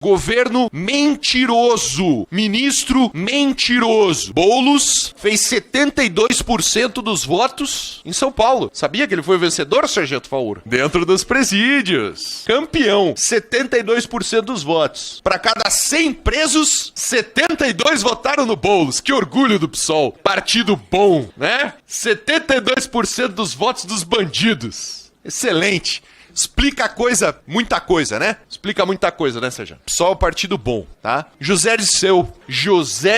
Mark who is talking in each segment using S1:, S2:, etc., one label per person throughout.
S1: Governo mentiroso. Ministro mentiroso. Boulos fez 72% dos votos em São Paulo. Sabia que ele foi o vencedor, Sargento Faur? Dentro dos presídios. Campeão. 72% dos votos. Para cada 100 presos, 72 votaram no Boulos. Que orgulho do PSOL. Partido bom, né? 72% dos votos dos bandidos. Excelente. Explica muita coisa, né? Explica muita coisa, né, Sérgio? PSOL, partido bom, tá? José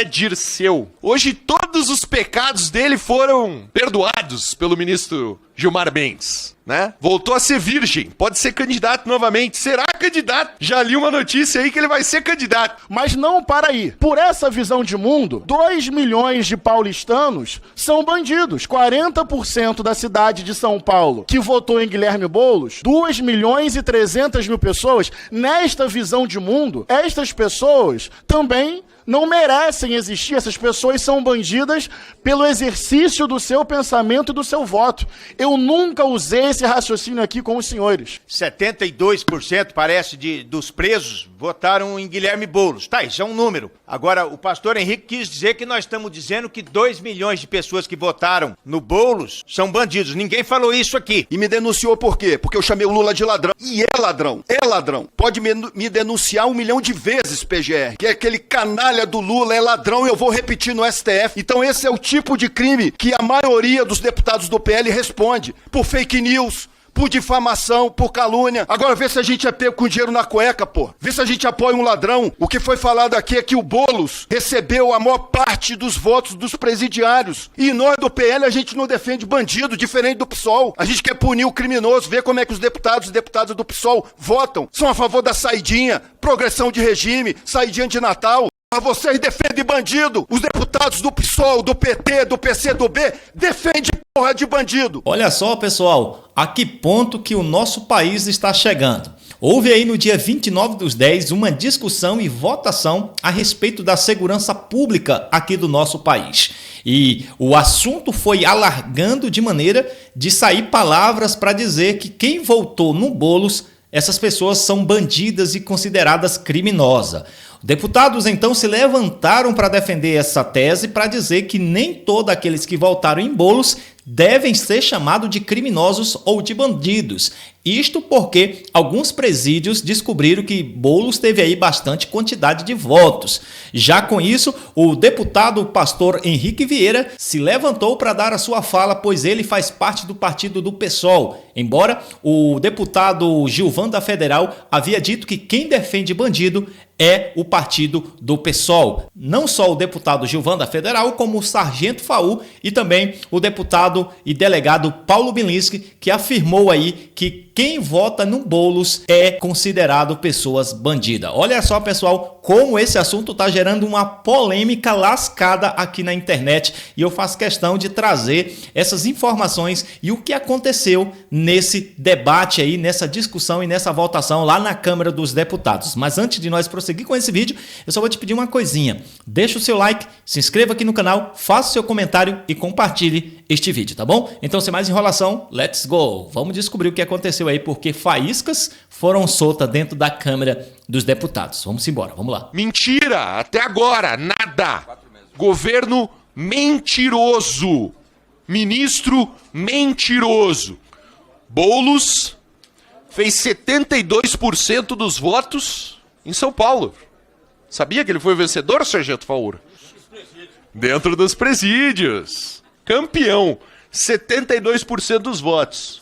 S1: Dirceu. Hoje todos os pecados dele foram perdoados pelo ministro Gilmar Mendes, né? Voltou a ser virgem, pode ser candidato novamente, será candidato. Já li uma notícia aí que ele vai ser candidato.
S2: Mas não para aí. Por essa visão de mundo, 2 milhões de paulistanos são bandidos. 40% da cidade de São Paulo que votou em Guilherme Boulos, 2 milhões e 300 mil pessoas. Nesta visão de mundo, estas pessoas também não merecem existir. Essas pessoas são bandidas pelo exercício do seu pensamento e do seu voto. Eu nunca usei esse raciocínio aqui com os senhores.
S3: 72% parece dos presos votaram em Guilherme Boulos. Tá, isso é um número. Agora, o pastor Henrique quis dizer que nós estamos dizendo que 2 milhões de pessoas que votaram no Boulos são bandidos. Ninguém falou isso aqui.
S4: E me denunciou por quê? Porque eu chamei o Lula de ladrão. E é ladrão. É ladrão. Pode me denunciar 1 milhão de vezes, PGR. Que é aquele canalha do Lula, é ladrão, e eu vou repetir no STF. Então esse é o tipo de crime que a maioria dos deputados do PL responde. Por fake news, por difamação, por calúnia. Agora vê se a gente é pego com dinheiro na cueca, pô. Vê se a gente apoia um ladrão. O que foi falado aqui é que o Boulos recebeu a maior parte dos votos dos presidiários. E nós do PL, a gente não defende bandido, diferente do PSOL. A gente quer punir o criminoso, ver como é que os deputados e deputadas do PSOL votam. São a favor da saidinha, progressão de regime, saidinha de Natal. Mas vocês defendem bandido. Os deputados do PSOL, do PT, do PCdoB defendem porra de bandido.
S5: Olha só, pessoal, a que ponto que o nosso país está chegando. Houve aí no dia 29/10 uma discussão e votação a respeito da segurança pública aqui do nosso país. E o assunto foi alargando de maneira de sair palavras para dizer que quem votou no Boulos, essas pessoas são bandidas e consideradas criminosas. Deputados então se levantaram para defender essa tese, para dizer que nem todos aqueles que votaram em Boulos devem ser chamados de criminosos ou de bandidos. Isto porque alguns presídios descobriram que Boulos teve aí bastante quantidade de votos. Já com isso, o deputado pastor Henrique Vieira se levantou para dar a sua fala, pois ele faz parte do partido do PSOL. Embora o deputado Gilvan da Federal havia dito que quem defende bandido é o partido do PSOL. Não só o deputado Gilvan da Federal, como o sargento Faur e também o deputado e delegado Paulo Bilinski, que afirmou aí que quem vota no Boulos é considerado pessoas bandidas. Olha só, pessoal, como esse assunto está gerando uma polêmica lascada aqui na internet, e eu faço questão de trazer essas informações e o que aconteceu nesse debate aí, nessa discussão e nessa votação lá na Câmara dos Deputados. Mas antes de nós prosseguir com esse vídeo, eu só vou te pedir uma coisinha. Deixa o seu like, se inscreva aqui no canal, faça o seu comentário e compartilhe este vídeo, tá bom? Então, sem mais enrolação, let's go! Vamos descobrir o que aconteceu aí, porque faíscas foram soltas dentro da Câmara dos Deputados. Vamos embora, vamos lá.
S1: Mentira! Até agora, nada! Governo mentiroso. Ministro mentiroso. Boulos fez 72% dos votos em São Paulo. Sabia que ele foi o vencedor, Sargento Faur? Dentro dos presídios. Campeão. 72% dos votos.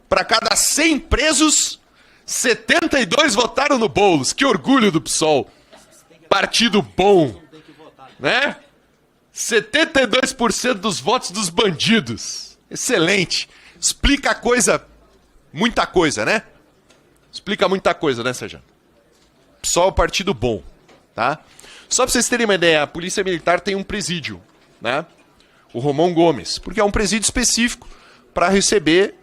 S1: Para cada 100 presos, 72 votaram no Boulos. Que orgulho do PSOL. Partido bom, né? 72% dos votos dos bandidos. Excelente. Explica muita coisa, né? Explica muita coisa, né, Sérgio? PSOL, partido bom, tá? Só para vocês terem uma ideia, a Polícia Militar tem um presídio, né? O Romão Gomes, porque é um presídio específico para receber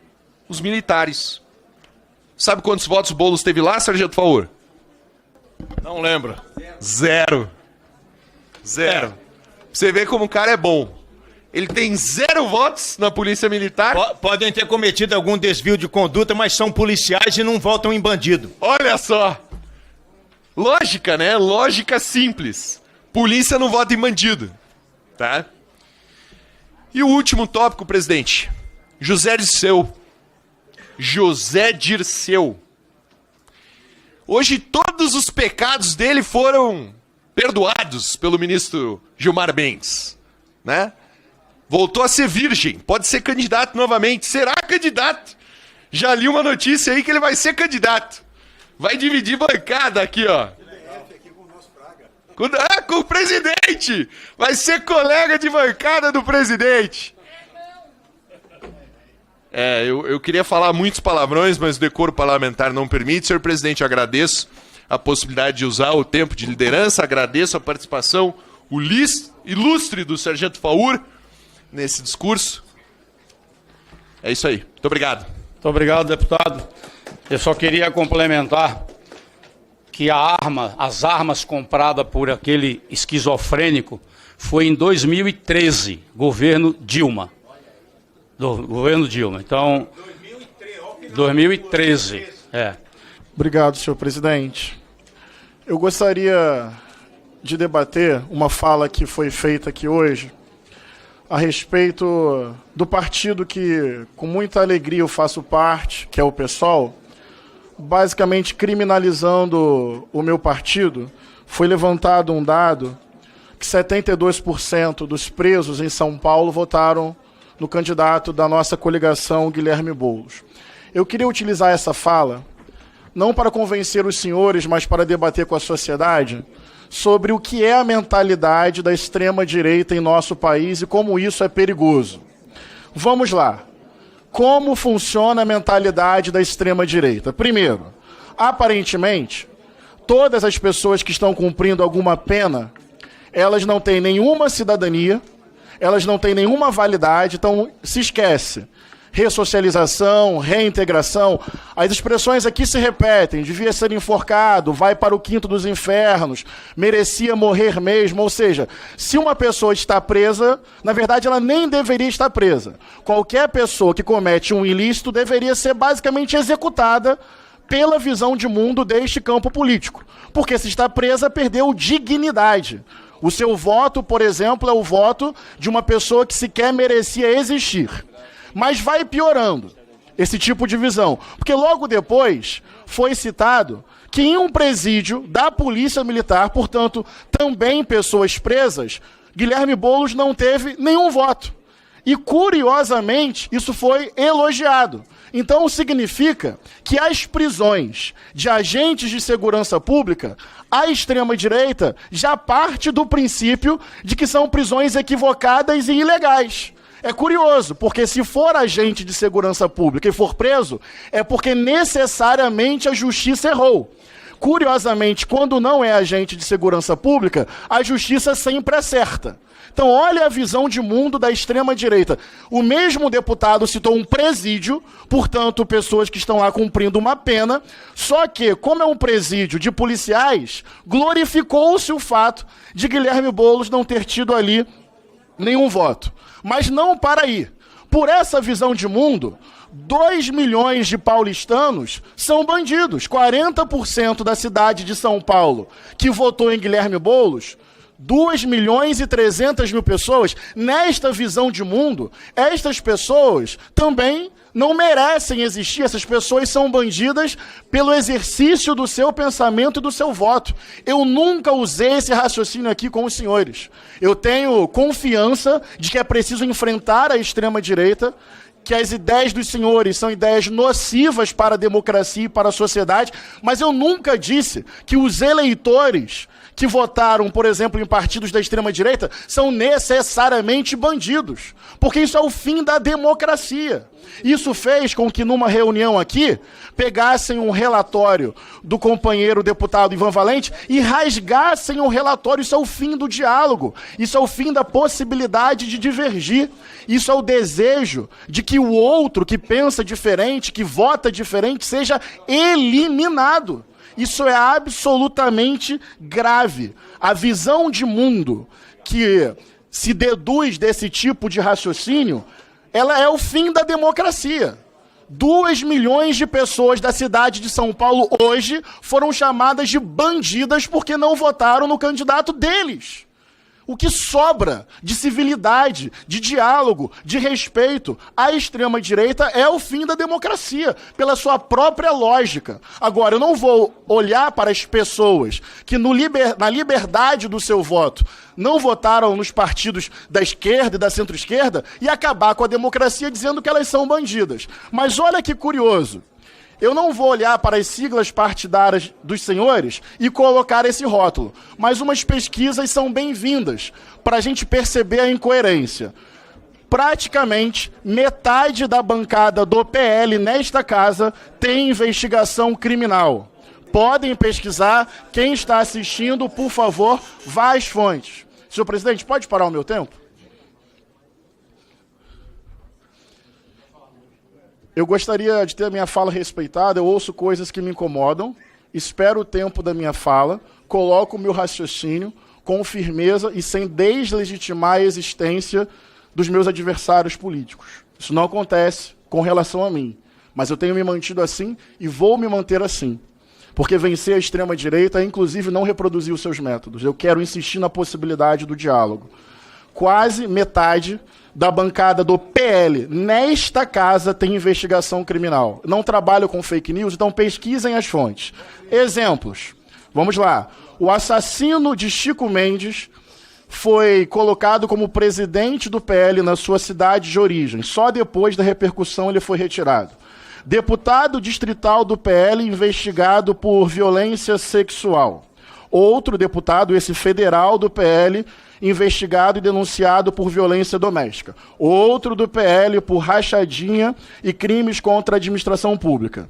S1: os militares. Sabe quantos votos o Boulos teve lá, Sargento Faur?
S3: Não lembro.
S1: Zero. Pra você ver como o cara é bom. Ele tem 0 votos na Polícia Militar.
S3: Podem ter cometido algum desvio de conduta, mas são policiais e não votam em bandido.
S1: Olha só. Lógica, né? Lógica simples. Polícia não vota em bandido, tá? E o último tópico, presidente. José Dirceu. Hoje todos os pecados dele foram perdoados pelo ministro Gilmar Mendes, né? Voltou a ser virgem, pode ser candidato novamente, será candidato. Já li uma notícia aí que ele vai ser candidato. Vai dividir bancada aqui, ó. Com o presidente! Vai ser colega de bancada do presidente. Eu queria falar muitos palavrões, mas o decoro parlamentar não permite. Senhor presidente, eu agradeço a possibilidade de usar o tempo de liderança, agradeço a participação ilustre do sargento Faur nesse discurso. É isso aí. Muito obrigado.
S6: Muito obrigado, deputado. Eu só queria complementar que as armas compradas por aquele esquizofrênico foi em 2013, governo Dilma. Do governo Dilma. Então, 2013.
S2: Obrigado, senhor presidente. Eu gostaria de debater uma fala que foi feita aqui hoje a respeito do partido que, com muita alegria, eu faço parte, que é o PSOL, basicamente criminalizando o meu partido. Foi levantado um dado que 72% dos presos em São Paulo votaram no candidato da nossa coligação, Guilherme Boulos. Eu queria utilizar essa fala, não para convencer os senhores, mas para debater com a sociedade sobre o que é a mentalidade da extrema-direita em nosso país e como isso é perigoso. Vamos lá. Como funciona a mentalidade da extrema-direita? Primeiro, aparentemente, todas as pessoas que estão cumprindo alguma pena, elas não têm nenhuma cidadania, elas não têm nenhuma validade, então se esquece. Ressocialização, reintegração, as expressões aqui se repetem, devia ser enforcado, vai para o quinto dos infernos, merecia morrer mesmo, ou seja, se uma pessoa está presa, na verdade ela nem deveria estar presa. Qualquer pessoa que comete um ilícito deveria ser basicamente executada pela visão de mundo deste campo político, porque se está presa, perdeu dignidade. O seu voto, por exemplo, é o voto de uma pessoa que sequer merecia existir. Mas vai piorando esse tipo de visão. Porque logo depois foi citado que em um presídio da Polícia Militar, portanto, também pessoas presas, Guilherme Boulos não teve nenhum voto. E, curiosamente, isso foi elogiado. Então, significa que as prisões de agentes de segurança pública, a extrema-direita já parte do princípio de que são prisões equivocadas e ilegais. É curioso, porque se for agente de segurança pública e for preso, é porque necessariamente a justiça errou. Curiosamente, quando não é agente de segurança pública, a justiça sempre acerta. Então, olha a visão de mundo da extrema-direita. O mesmo deputado citou um presídio, portanto, pessoas que estão lá cumprindo uma pena, só que, como é um presídio de policiais, glorificou-se o fato de Guilherme Boulos não ter tido ali nenhum voto. Mas não para aí. Por essa visão de mundo, 2 milhões de paulistanos são bandidos. 40% da cidade de São Paulo que votou em Guilherme Boulos, 2 milhões e 300 mil pessoas. Nesta visão de mundo, estas pessoas também não merecem existir. Essas pessoas são bandidas pelo exercício do seu pensamento e do seu voto. Eu nunca usei esse raciocínio aqui com os senhores. Eu tenho confiança de que é preciso enfrentar a extrema-direita, que as ideias dos senhores são ideias nocivas para a democracia e para a sociedade, mas eu nunca disse que os eleitores que votaram, por exemplo, em partidos da extrema-direita são necessariamente bandidos, porque isso é o fim da democracia. Isso fez com que, numa reunião aqui, pegassem um relatório do companheiro deputado Ivan Valente e rasgassem o relatório. Isso é o fim do diálogo, isso é o fim da possibilidade de divergir, isso é o desejo de que o outro que pensa diferente, que vota diferente, seja eliminado. Isso é absolutamente grave. A visão de mundo que se deduz desse tipo de raciocínio, ela é o fim da democracia. 2 milhões de pessoas da cidade de São Paulo hoje foram chamadas de bandidas porque não votaram no candidato deles. O que sobra de civilidade, de diálogo, de respeito à extrema-direita é o fim da democracia, pela sua própria lógica. Agora, eu não vou olhar para as pessoas que na liberdade do seu voto não votaram nos partidos da esquerda e da centro-esquerda e acabar com a democracia dizendo que elas são bandidas. Mas olha que curioso. Eu não vou olhar para as siglas partidárias dos senhores e colocar esse rótulo, mas umas pesquisas são bem-vindas para a gente perceber a incoerência. Praticamente metade da bancada do PL nesta casa tem investigação criminal. Podem pesquisar. Quem está assistindo, por favor, vá às fontes. Senhor presidente, pode parar o meu tempo? Eu gostaria de ter a minha fala respeitada, eu ouço coisas que me incomodam, espero o tempo da minha fala, coloco o meu raciocínio com firmeza e sem deslegitimar a existência dos meus adversários políticos. Isso não acontece com relação a mim, mas eu tenho me mantido assim e vou me manter assim. Porque vencer a extrema-direita é, inclusive, não reproduzir os seus métodos. Eu quero insistir na possibilidade do diálogo. Quase metade da bancada do PL nesta casa tem investigação criminal. Não trabalho com fake news, então pesquisem as fontes. Exemplos. Vamos lá. O assassino de Chico Mendes foi colocado como presidente do PL na sua cidade de origem. Só depois da repercussão ele foi retirado. Deputado distrital do PL investigado por violência sexual. Outro deputado, esse federal do PL, investigado e denunciado por violência doméstica. Outro do PL por rachadinha e crimes contra a administração pública.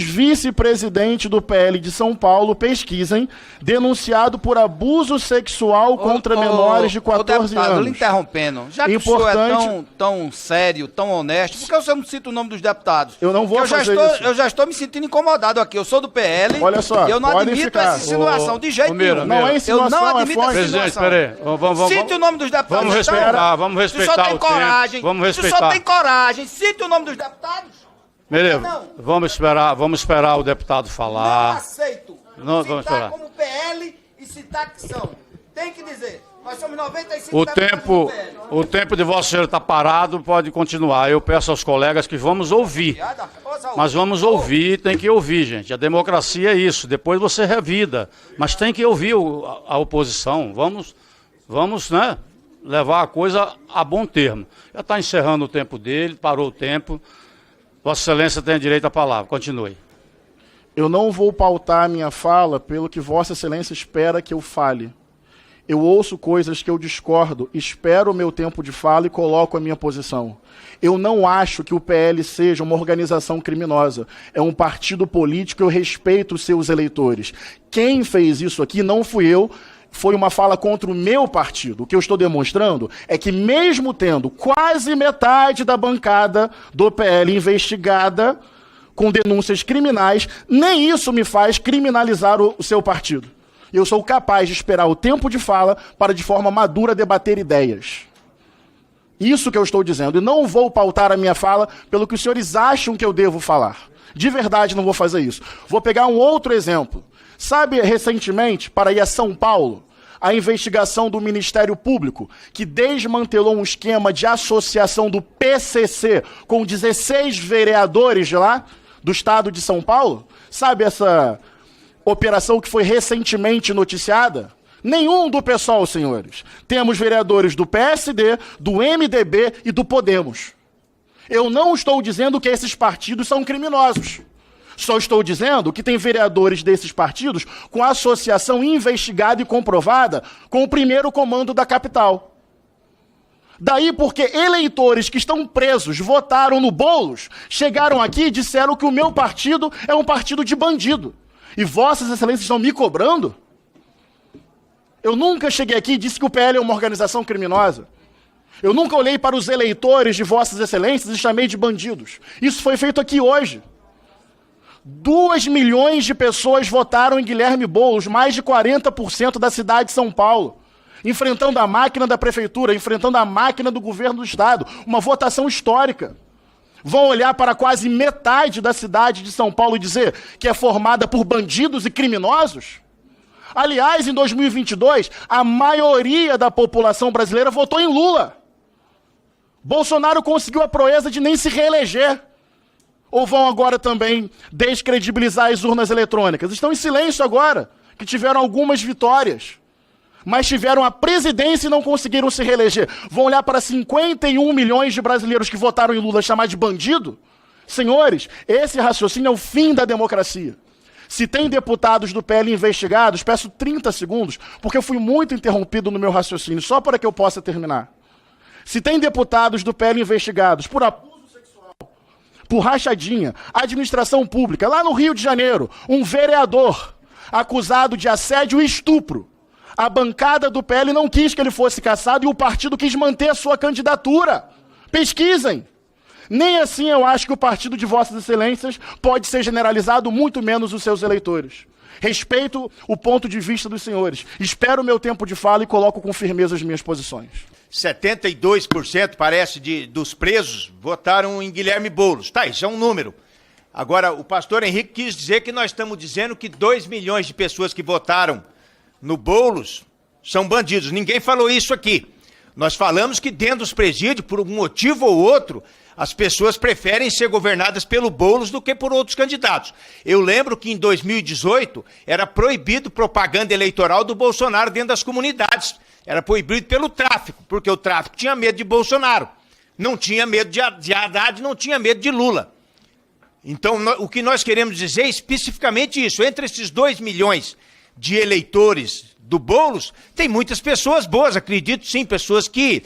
S2: Ex-vice-presidente do PL de São Paulo, pesquisem, denunciado por abuso sexual contra menores de 14
S7: deputado,
S2: anos.
S7: lhe interrompendo, já que o senhor é tão sério, tão honesto, por que o senhor não cita o nome dos deputados?
S2: Eu não vou fazer isso.
S7: Eu já estou me sentindo incomodado aqui. Eu sou do PL.
S2: Olha só,
S7: e eu não
S2: podem
S7: admito
S2: ficar.
S7: essa insinuação de jeito nenhum.
S2: Não é insinuação,
S7: eu não admito
S2: é
S7: essa
S2: fonte.
S6: Presidente,
S7: insinuação.
S6: peraí.
S7: Cite o nome dos deputados.
S6: Vamos respeitar, vamos respeitar
S7: Se o senhor tem
S6: o tempo.
S7: coragem,
S6: Vamos
S7: se o senhor
S6: respeitar.
S7: tem coragem, cite o nome dos deputados.
S6: Beleza,
S7: Não.
S6: vamos esperar o deputado
S7: Não
S6: falar.
S7: aceito.
S6: Não, vamos
S7: citar
S6: esperar.
S7: como PL e citar que são. Tem que dizer. Nós somos 95
S6: O
S7: deputados
S6: tempo,
S7: do PL.
S6: o tempo de Vossa Senhora está parado, pode continuar. Eu peço aos colegas que vamos ouvir. Mas vamos ouvir, tem que ouvir, gente. A democracia é isso. Depois você revida. Mas tem que ouvir a oposição. Vamos, né, levar a coisa a bom termo. Já está encerrando o tempo dele, parou o tempo. Vossa Excelência tem direito à palavra. Continue.
S2: Eu não vou pautar a minha fala pelo que Vossa Excelência espera que eu fale. Eu ouço coisas que eu discordo, espero o meu tempo de fala e coloco a minha posição. Eu não acho que o PL seja uma organização criminosa. É um partido político, eu respeito os seus eleitores. Quem fez isso aqui não fui eu, foi uma fala contra o meu partido. O que eu estou demonstrando é que mesmo tendo quase metade da bancada do PL investigada com denúncias criminais, nem isso me faz criminalizar o seu partido. Eu sou capaz de esperar o tempo de fala para, de forma madura, debater ideias. Isso que eu estou dizendo. E não vou pautar a minha fala pelo que os senhores acham que eu devo falar. De verdade não vou fazer isso. Vou pegar um outro exemplo. Sabe, recentemente, para ir a São Paulo, a investigação do Ministério Público, que desmantelou um esquema de associação do PCC com 16 vereadores de lá, do estado de São Paulo? Sabe essa operação que foi recentemente noticiada? Nenhum do PSOL, senhores. Temos vereadores do PSD, do MDB e do Podemos. Eu não estou dizendo que esses partidos são criminosos. Só estou dizendo que tem vereadores desses partidos com associação investigada e comprovada com o primeiro comando da capital. Daí porque eleitores que estão presos votaram no Boulos, chegaram aqui e disseram que o meu partido é um partido de bandido. E vossas excelências estão me cobrando? Eu nunca cheguei aqui e disse que o PL é uma organização criminosa. Eu nunca olhei para os eleitores de vossas excelências e chamei de bandidos. Isso foi feito aqui hoje. 2 milhões de pessoas votaram em Guilherme Boulos, mais de 40% da cidade de São Paulo, enfrentando a máquina da prefeitura, enfrentando a máquina do governo do estado, uma votação histórica. Vão olhar para quase metade da cidade de São Paulo e dizer que é formada por bandidos e criminosos? Aliás, em 2022, a maioria da população brasileira votou em Lula. Bolsonaro conseguiu a proeza de nem se reeleger. Ou vão agora também descredibilizar as urnas eletrônicas? Estão em silêncio agora, que tiveram algumas vitórias, mas tiveram a presidência e não conseguiram se reeleger. Vão olhar para 51 milhões de brasileiros que votaram em Lula e chamar de bandido? Senhores, esse raciocínio é o fim da democracia. Se tem deputados do PL investigados, peço 30 segundos, porque eu fui muito interrompido no meu raciocínio, só para que eu possa terminar. Se tem deputados do PL investigados por abuso sexual, por rachadinha, administração pública, lá no Rio de Janeiro, um vereador acusado de assédio e estupro, a bancada do PL não quis que ele fosse cassado e o partido quis manter a sua candidatura. Pesquisem. Nem assim eu acho que o partido de Vossas Excelências pode ser generalizado, muito menos os seus eleitores. Respeito o ponto de vista dos senhores. Espero o meu tempo de fala e coloco com firmeza as minhas posições.
S3: 72% parece dos presos votaram em Guilherme Boulos. Tá, isso é um número. Agora, o pastor Henrique quis dizer que nós estamos dizendo que 2 milhões de pessoas que votaram no Boulos são bandidos. Ninguém falou isso aqui. Nós falamos que dentro dos presídios, por um motivo ou outro, as pessoas preferem ser governadas pelo Boulos do que por outros candidatos. Eu lembro que em 2018 era proibido propaganda eleitoral do Bolsonaro dentro das comunidades. Era proibido pelo tráfico, porque o tráfico tinha medo de Bolsonaro. Não tinha medo de Haddad, não tinha medo de Lula. Então, o que nós queremos dizer é especificamente isso. Entre esses 2 milhões de eleitores do Boulos, tem muitas pessoas boas, acredito sim, pessoas que,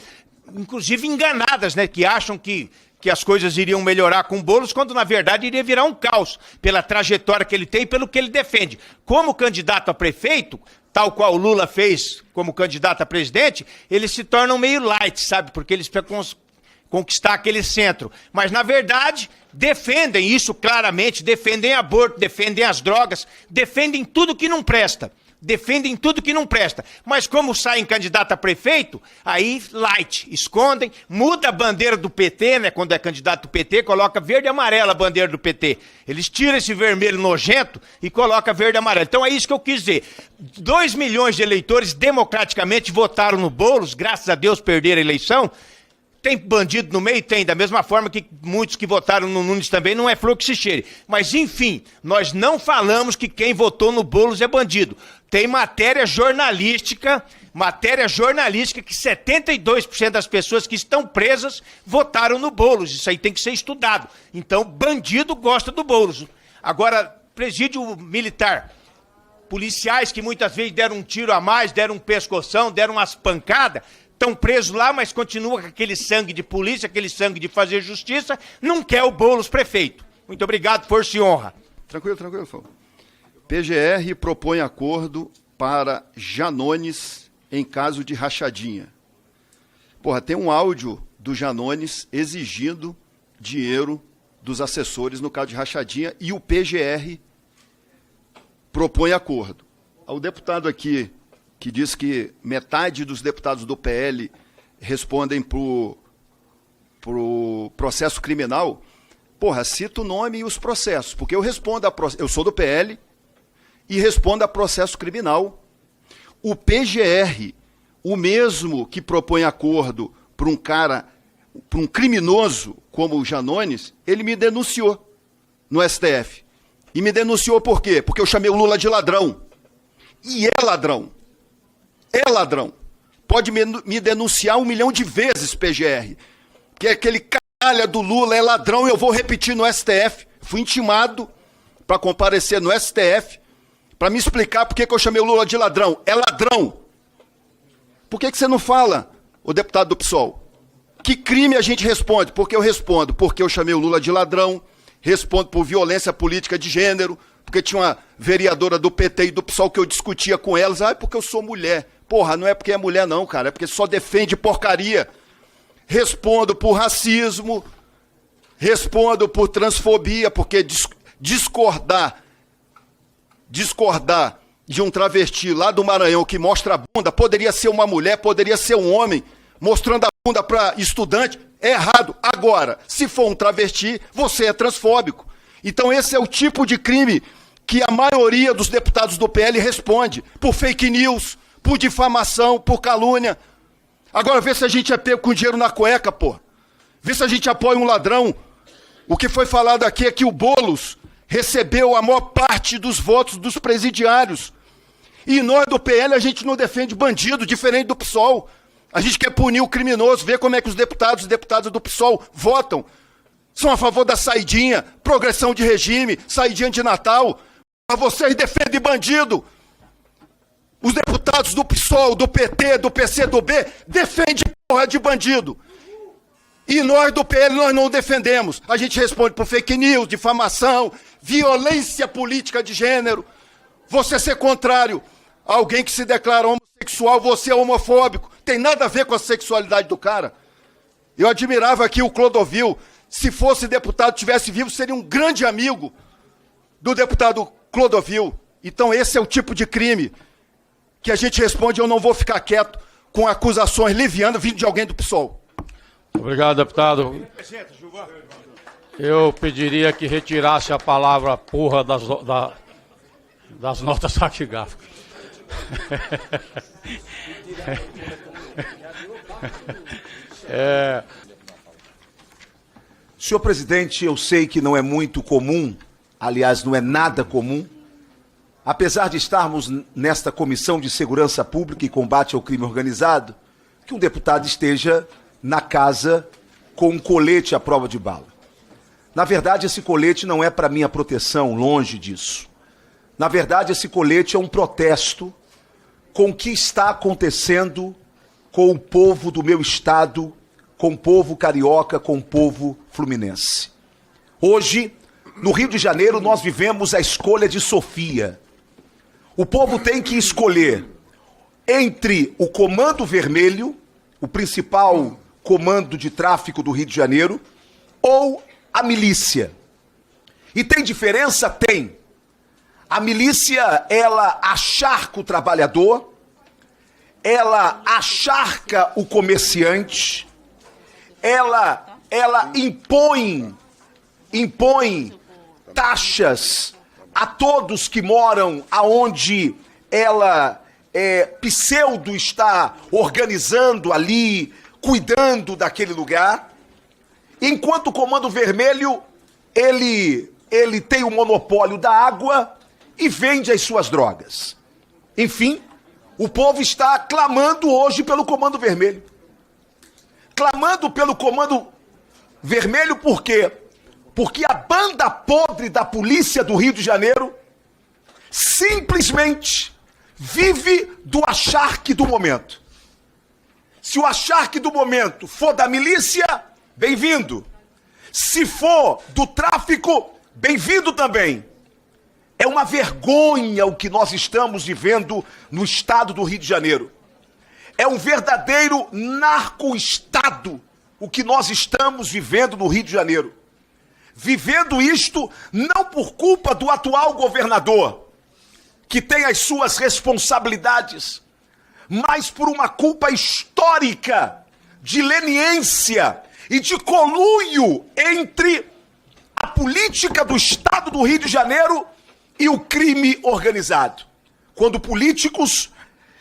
S3: inclusive enganadas, né, que acham que as coisas iriam melhorar com o Boulos, quando na verdade iria virar um caos, pela trajetória que ele tem e pelo que ele defende. Como candidato a prefeito, tal qual o Lula fez como candidato a presidente, eles se tornam meio light, sabe, porque eles precisam conquistar aquele centro. Mas na verdade, defendem isso claramente, defendem aborto, defendem as drogas, defendem tudo que não presta. Defendem tudo que não presta. Mas como saem candidato a prefeito, aí light, escondem, muda a bandeira do PT, né? Quando é candidato do PT, coloca verde e amarela a bandeira do PT. Eles tiram esse vermelho nojento e colocam verde e amarelo. Então é isso que eu quis dizer. 2 milhões de eleitores democraticamente votaram no Boulos, graças a Deus perderam a eleição. Tem bandido no meio? Tem, da mesma forma que muitos que votaram no Nunes também, não é flor que se cheire. Mas, enfim, nós não falamos que quem votou no Boulos é bandido. Tem matéria jornalística que 72% das pessoas que estão presas votaram no Boulos. Isso aí tem que ser estudado. Então, bandido gosta do Boulos. Agora, presídio militar, policiais que muitas vezes deram um tiro a mais, deram um pescoção, deram umas pancadas, estão presos lá, mas continua com aquele sangue de polícia, aquele sangue de fazer justiça, não quer o Boulos prefeito. Muito obrigado, força e honra.
S4: Tranquilo, Fábio. PGR propõe acordo para Janones em caso de rachadinha. Porra, tem um áudio do Janones exigindo dinheiro dos assessores no caso de rachadinha e o PGR propõe acordo. O deputado aqui que diz que metade dos deputados do PL respondem pro processo criminal, porra, cita o nome e os processos, porque eu sou do PL e respondo a processo criminal. O PGR, o mesmo que propõe acordo para um criminoso como o Janones, ele me denunciou no STF. E me denunciou por quê? Porque eu chamei o Lula de ladrão. E é ladrão. É ladrão. Pode me denunciar 1 milhão de vezes, PGR. Que aquele canalha do Lula é ladrão e eu vou repetir no STF. Fui intimado para comparecer no STF para me explicar por que eu chamei o Lula de ladrão. É ladrão. Por que você não fala, o deputado do PSOL? Que crime a gente responde? Porque eu respondo porque eu chamei o Lula de ladrão, respondo por violência política de gênero, porque tinha uma vereadora do PT e do PSOL que eu discutia com elas, porque eu sou mulher. Porra, não é porque é mulher não, cara, é porque só defende porcaria. Respondo por racismo, respondo por transfobia, porque discordar de um travesti lá do Maranhão que mostra a bunda, poderia ser uma mulher, poderia ser um homem, mostrando a bunda para estudante, É errado. Agora, se for um travesti, você é transfóbico. Então esse é o tipo de crime que a maioria dos deputados do PL responde. Por fake news, por difamação, por calúnia. Agora vê se a gente é pego com dinheiro na cueca, pô. Vê se a gente apoia um ladrão. O que foi falado aqui é que o Boulos recebeu a maior parte dos votos dos presidiários. E nós do PL, a gente não defende bandido, diferente do PSOL. A gente quer punir o criminoso, ver como é que os deputados e deputadas do PSOL votam. São a favor da saidinha, progressão de regime, saidinha de Natal. Mas vocês defendem bandido. Os deputados do PSOL, do PT, do PCdoB, defendem porra de bandido. E nós do PL, nós não defendemos. A gente responde por fake news, difamação, violência política de gênero. Você ser contrário a alguém que se declara homossexual, você é homofóbico. Tem nada a ver com a sexualidade do cara. Eu admirava aqui o Clodovil. Se fosse deputado, tivesse vivo, seria um grande amigo do deputado Clodovil. Então esse é o tipo de crime que a gente responde. Eu não vou ficar quieto com acusações livianas vindo de alguém do PSOL.
S6: Obrigado, deputado. Eu pediria que retirasse a palavra porra das notas taquigráficas.
S8: Senhor presidente, eu sei que não é muito comum, aliás, não é nada comum, apesar de estarmos nesta Comissão de Segurança Pública e Combate ao Crime Organizado, que um deputado esteja na casa com um colete à prova de bala. Na verdade, esse colete não é para minha proteção, longe disso. Na verdade, esse colete é um protesto com o que está acontecendo com o povo do meu estado, com o povo carioca, com o povo fluminense. Hoje, no Rio de Janeiro, nós vivemos a escolha de Sofia. O povo tem que escolher entre o Comando Vermelho, o principal comando de tráfico do Rio de Janeiro, ou a milícia. E tem diferença? Tem. A milícia, ela acharca o trabalhador, ela acharca o comerciante, ela impõe taxas a todos que moram aonde ela pseudo está organizando ali, cuidando daquele lugar, enquanto o Comando Vermelho, ele tem o monopólio da água e vende as suas drogas. Enfim, o povo está clamando hoje pelo Comando Vermelho. Clamando pelo Comando Vermelho por quê? Porque a banda podre da polícia do Rio de Janeiro simplesmente vive do acharque do momento. Se o acharque do momento for da milícia, bem-vindo. Se for do tráfico, bem-vindo também. É uma vergonha o que nós estamos vivendo no estado do Rio de Janeiro. É um verdadeiro narco-estado o que nós estamos vivendo no Rio de Janeiro. Vivendo isto não por culpa do atual governador, que tem as suas responsabilidades, mas por uma culpa histórica de leniência e de conluio entre a política do estado do Rio de Janeiro e o crime organizado. Quando políticos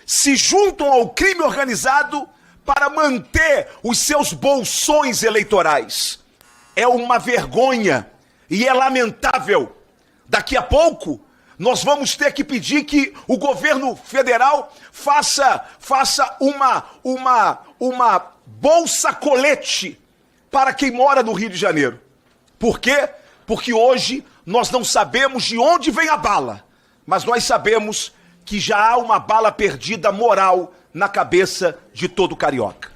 S8: se juntam ao crime organizado para manter os seus bolsões eleitorais. É uma vergonha e é lamentável. Daqui a pouco, nós vamos ter que pedir que o governo federal faça uma bolsa colete para quem mora no Rio de Janeiro. Por quê? Porque hoje nós não sabemos de onde vem a bala, mas nós sabemos que já há uma bala perdida moral na cabeça de todo carioca.